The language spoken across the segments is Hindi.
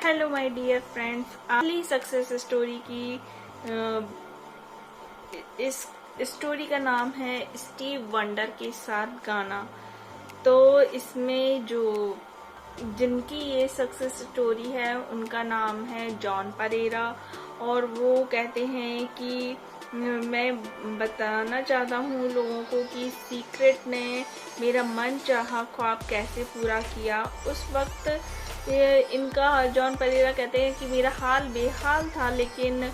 हेलो माय डियर फ्रेंड्स, अगली सक्सेस स्टोरी की इस स्टोरी का नाम है स्टीव वंडर के साथ गाना। तो इसमें जो जिनकी ये सक्सेस स्टोरी है उनका नाम है जॉन परेरा, और वो कहते हैं कि मैं बताना चाहता हूँ लोगों को कि सीक्रेट ने मेरा मन चाहा ख्वाब कैसे पूरा किया। उस वक्त इनका जॉन परेरा कहते हैं कि मेरा हाल बेहाल था, लेकिन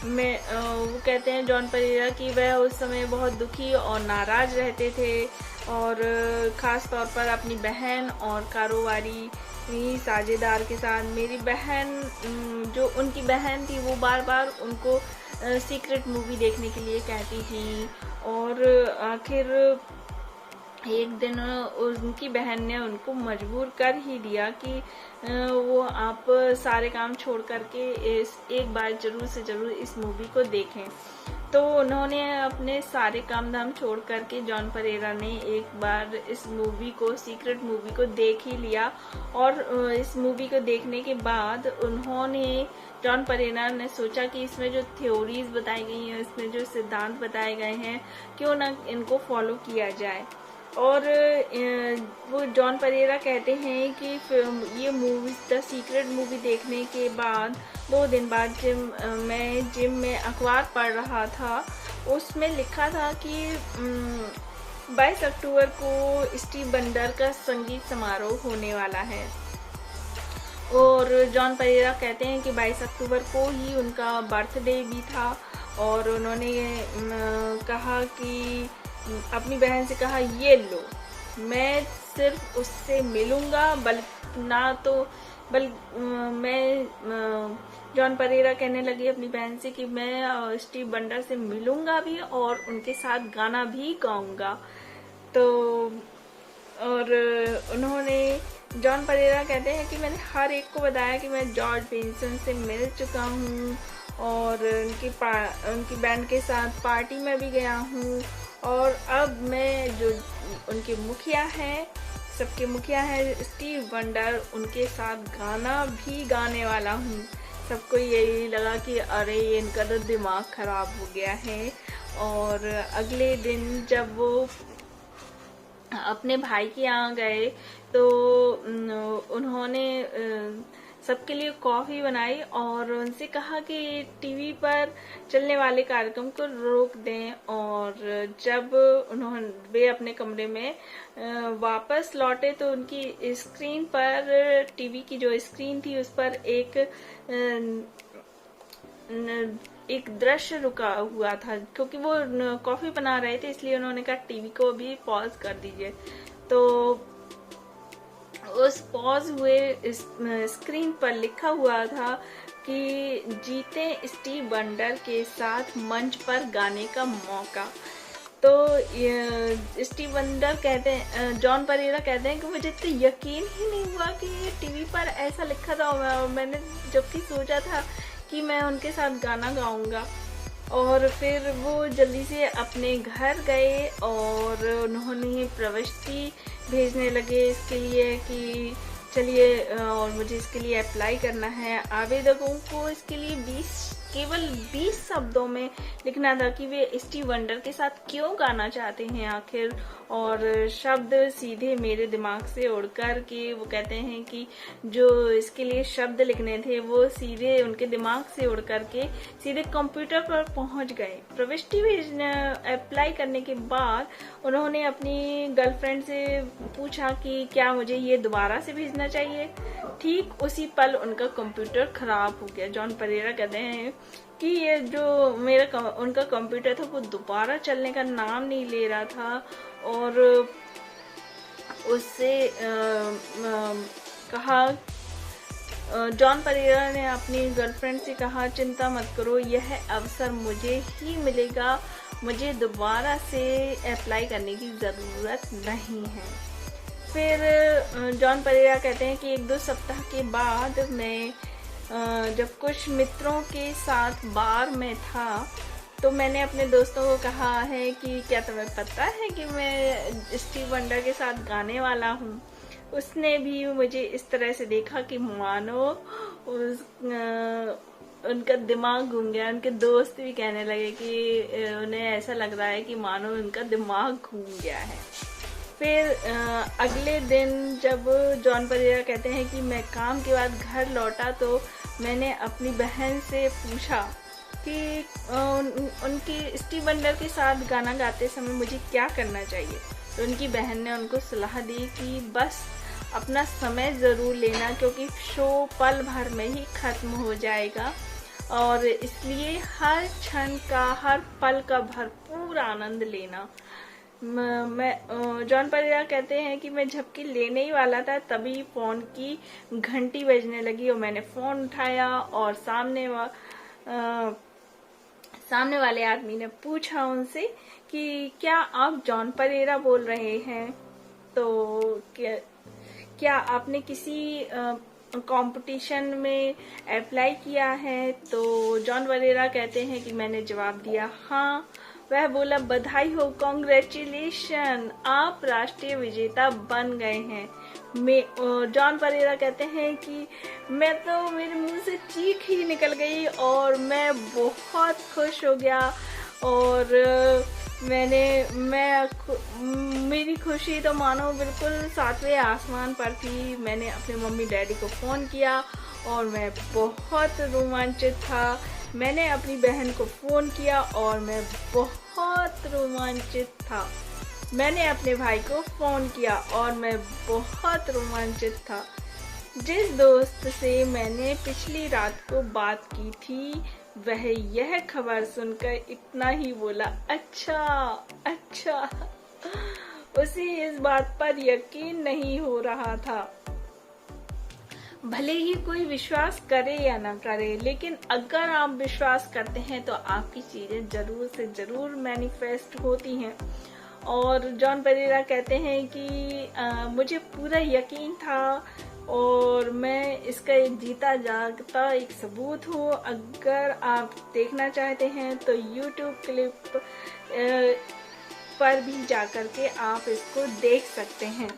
वो कहते हैं जॉन परेरा कि वह उस समय बहुत दुखी और नाराज रहते थे, और ख़ास तौर पर अपनी बहन और कारोबारी साझेदार के साथ। मेरी बहन, जो उनकी बहन थी, वो बार बार उनको सीक्रेट मूवी देखने के लिए कहती थी, और आखिर एक दिन उनकी बहन ने उनको मजबूर कर ही दिया कि वो आप सारे काम छोड़ करके एक बार जरूर से जरूर इस मूवी को देखें। तो उन्होंने अपने सारे काम धाम छोड़ करके जॉन परेरा ने एक बार इस मूवी को, सीक्रेट मूवी को देख ही लिया। और इस मूवी को देखने के बाद जॉन परेरा ने सोचा कि इसमें जो थ्योरीज बताई गई हैं, इसमें जो सिद्धांत बताए गए हैं, क्यों ना इनको फॉलो किया जाए। और वो जॉन परेरा कहते हैं कि ये मूवी, द सीक्रेट मूवी देखने के बाद 2 दिन बाद मैं जिम में अखबार पढ़ रहा था, उसमें लिखा था कि 22 अक्टूबर को स्टीव वंडर का संगीत समारोह होने वाला है। और जॉन परेरा कहते हैं कि 22 अक्टूबर को ही उनका बर्थडे भी था, और उन्होंने कहा कि अपनी बहन से कहा, ये लो, मैं सिर्फ उससे मिलूंगा, जॉन परेरा कहने लगी अपनी बहन से कि मैं स्टीव वंडर से मिलूंगा भी और उनके साथ गाना भी गाऊंगा। तो और उन्होंने, जॉन परेरा कहते हैं कि मैंने हर एक को बताया कि मैं जॉर्ज बेंसन से मिल चुका हूँ, और उनकी बैंड के साथ पार्टी में भी गया हूँ, और अब मैं जो उनके मुखिया हैं, सबके मुखिया हैं स्टीव वंडर, उनके साथ गाना भी गाने वाला हूँ। सबको यही लगा कि अरे इनका तो दिमाग खराब हो गया है। और अगले दिन जब वो अपने भाई के यहाँ गए तो उन्होंने सबके लिए कॉफी बनाई और उनसे कहा कि टीवी पर चलने वाले कार्यक्रम को रोक दें। और जब वे अपने कमरे में वापस लौटे तो उनकी स्क्रीन पर, टीवी की जो स्क्रीन थी, उस पर एक दृश्य रुका हुआ था, क्योंकि वो कॉफी बना रहे थे, इसलिए उन्होंने कहा टीवी को भी पॉज कर दीजिए। तो उस पॉज हुए स्क्रीन पर लिखा हुआ था कि जीते स्टीव वंडर के साथ मंच पर गाने का मौका। तो स्टीव वंडर कहते हैं, जॉन परेरा कहते हैं कि मुझे तो यकीन ही नहीं हुआ कि टीवी पर ऐसा लिखा था, और मैंने जबकि सोचा था कि मैं उनके साथ गाना गाऊंगा। और फिर वो जल्दी से अपने घर गए और उन्होंने प्रविष्टि भेजने लगे इसके लिए कि चलिए, और मुझे इसके लिए अप्लाई करना है। आवेदकों को इसके लिए केवल 20 शब्दों में लिखना था कि वे स्टीव वंडर के साथ क्यों गाना चाहते हैं आखिर। और शब्द सीधे मेरे दिमाग से उड़ कर के, वो कहते हैं कि जो इसके लिए शब्द लिखने थे वो सीधे उनके दिमाग से उड़ कर के सीधे कंप्यूटर पर पहुंच गए। प्रविष्टि भेजने, अप्लाई करने के बाद उन्होंने अपनी गर्लफ्रेंड से पूछा कि क्या मुझे ये दोबारा से भेजना चाहिए। ठीक उसी पल उनका कंप्यूटर खराब हो गया। जॉन परेरा कहते हैं कि ये जो उनका कंप्यूटर था वो दोबारा चलने का नाम नहीं ले रहा था, और उससे कहा, जॉन परेरा ने अपनी गर्लफ्रेंड से कहा, चिंता मत करो, यह अवसर मुझे ही मिलेगा, मुझे दोबारा से अप्लाई करने की ज़रूरत नहीं है। फिर जॉन परेरा कहते हैं कि 1-2 सप्ताह के बाद मैं जब कुछ मित्रों के साथ बार में था तो मैंने अपने दोस्तों को कहा है कि क्या तुम्हें पता है कि मैं स्टीव वंडर के साथ गाने वाला हूँ। उसने भी मुझे इस तरह से देखा कि मानो उनका दिमाग घूम गया। उनके दोस्त भी कहने लगे कि उन्हें ऐसा लग रहा है कि मानो उनका दिमाग घूम गया है। फिर अगले दिन जब जॉन परेरा कहते हैं कि मैं काम के बाद घर लौटा तो मैंने अपनी बहन से पूछा कि उनकी स्टीव वंडर के साथ गाना गाते समय मुझे क्या करना चाहिए। तो उनकी बहन ने उनको सलाह दी कि बस अपना समय ज़रूर लेना, क्योंकि शो पल भर में ही ख़त्म हो जाएगा और इसलिए हर क्षण का, हर पल का भरपूर आनंद लेना। मैं जॉन परेरा कहते हैं कि मैं झपकी लेने ही वाला था, तभी फ़ोन की घंटी बजने लगी और मैंने फ़ोन उठाया और सामने वाले आदमी ने पूछा उनसे कि क्या आप जॉन परेरा बोल रहे हैं, तो क्या आपने किसी कंपटीशन में अप्लाई किया है। तो जॉन परेरा कहते हैं कि मैंने जवाब दिया हाँ। वह बोला बधाई हो, कॉन्ग्रेचुलेशन, आप राष्ट्रीय विजेता बन गए हैं। जॉन परेरा कहते हैं कि मेरे मुंह से चीख ही निकल गई और मैं बहुत खुश हो गया और मेरी खुशी तो मानो बिल्कुल 7वें आसमान पर थी। मैंने अपने मम्मी डैडी को फ़ोन किया और मैं बहुत रोमांचित था। मैंने अपनी बहन को फ़ोन किया और मैं बहुत रोमांचित था। मैंने अपने भाई को फ़ोन किया और मैं बहुत रोमांचित था। जिस दोस्त से मैंने पिछली रात को बात की थी वह यह खबर सुनकर इतना ही बोला, अच्छा अच्छा। उसे इस बात पर यकीन नहीं हो रहा था। भले ही कोई विश्वास करे या ना करे, लेकिन अगर आप विश्वास करते हैं तो आपकी चीजें जरूर से जरूर मैनिफेस्ट होती हैं। और जॉन परेरा कहते हैं कि मुझे पूरा यकीन था और मैं इसका एक जीता जागता एक सबूत हूँ। अगर आप देखना चाहते हैं तो YouTube क्लिप पर भी जाकर के आप इसको देख सकते हैं।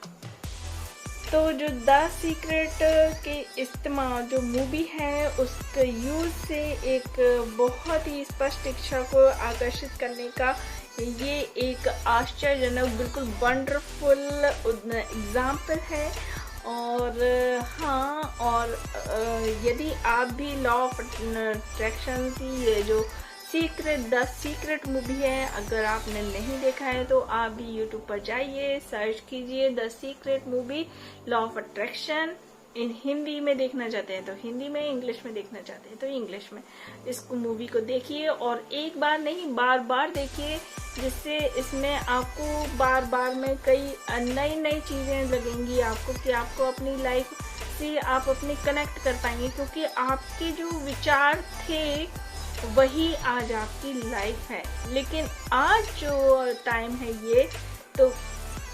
तो जो द सीक्रेट के इस्तेमाल जो मूवी है उसके यूज से एक बहुत ही स्पष्ट इच्छा को आकर्षित करने का ये एक आश्चर्यजनक बिल्कुल वंडरफुल एग्जाम्पल है। और हाँ, और यदि आप भी लॉ ऑफ अट्रैक्शन की ये जो द सीक्रेट मूवी है, अगर आपने नहीं देखा है तो आप भी यूट्यूब पर जाइए, सर्च कीजिए the secret movie law of attraction. In Hindi में देखना चाहते हैं तो हिंदी में, इंग्लिश में देखना चाहते हैं तो इंग्लिश में। इस मूवी को देखिए और एक बार नहीं बार बार देखिए, जिससे इसमें आपको बार बार में कई नई नई चीज़ें लगेंगी आपको कि आपको अपनी लाइफ से आप अपनी कनेक्ट कर पाएंगे, क्योंकि आपके जो विचार थे वही आज आपकी लाइफ है। लेकिन आज जो टाइम है ये, तो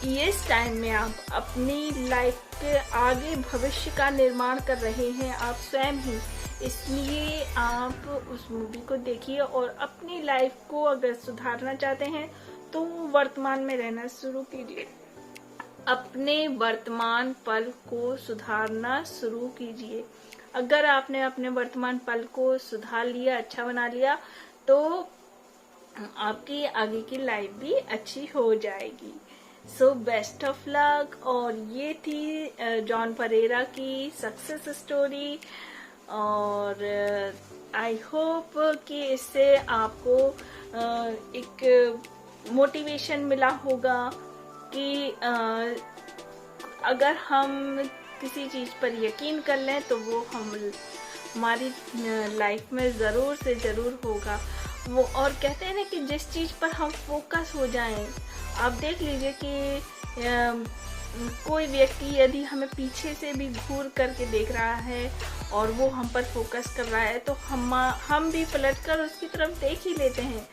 इस टाइम में आप अपनी लाइफ के आगे भविष्य का निर्माण कर रहे हैं आप स्वयं ही। इसलिए आप उस मूवी को देखिए और अपनी लाइफ को अगर सुधारना चाहते हैं तो वर्तमान में रहना शुरू कीजिए। अपने वर्तमान पल को सुधारना शुरू कीजिए। अगर आपने अपने वर्तमान पल को सुधार लिया, अच्छा बना लिया, तो आपकी आगे की लाइफ भी अच्छी हो जाएगी। So best of luck. और ये थी जॉन परेरा की सक्सेस स्टोरी और आई होप कि इससे आपको एक मोटिवेशन मिला होगा कि अगर हम किसी चीज पर यकीन कर लें तो वो हमारी लाइफ में जरूर से जरूर होगा वो। और कहते हैं ना कि जिस चीज पर हम फोकस हो जाएं, आप देख लीजिए कि कोई व्यक्ति यदि हमें पीछे से भी घूर करके देख रहा है और वो हम पर फोकस कर रहा है तो हम भी पलटकर उसकी तरफ देख ही लेते हैं।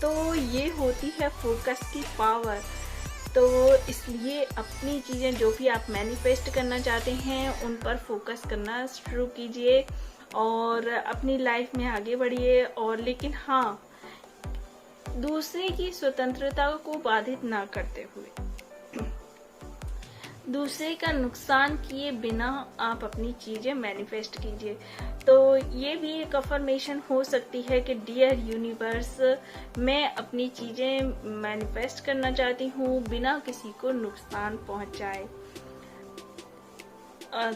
तो ये होती है फोकस की पावर। तो इसलिए अपनी चीज़ें जो भी आप मैनिफेस्ट करना चाहते हैं उन पर फोकस करना शुरू कीजिए और अपनी लाइफ में आगे बढ़िए। और लेकिन हाँ, दूसरे की स्वतंत्रता को बाधित ना करते हुए। दूसरे का नुकसान किए बिना आप अपनी चीजें मैनिफेस्ट कीजिए। तो ये भी एक अफर्मेशन हो सकती है कि डियर यूनिवर्स, मैं अपनी चीजें मैनिफेस्ट करना चाहती हूँ बिना किसी को नुकसान पहुंचाए,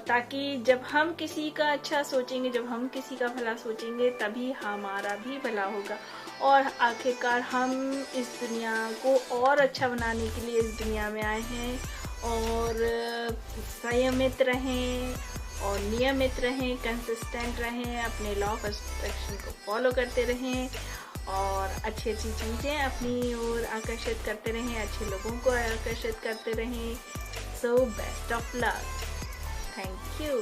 ताकि जब हम किसी का अच्छा सोचेंगे, जब हम किसी का भला सोचेंगे, तभी हमारा भी भला होगा। और आखिरकार हम इस दुनिया को और अच्छा बनाने के लिए इस दुनिया में आए हैं। और संयमित रहें और नियमित रहें, कंसिस्टेंट रहें, अपने लॉ ऑफ अट्रैक्शन को फॉलो करते रहें और अच्छी अच्छी चीज़ें अपनी ओर आकर्षित करते रहें, अच्छे लोगों को आकर्षित करते रहें। So best of luck. Thank you.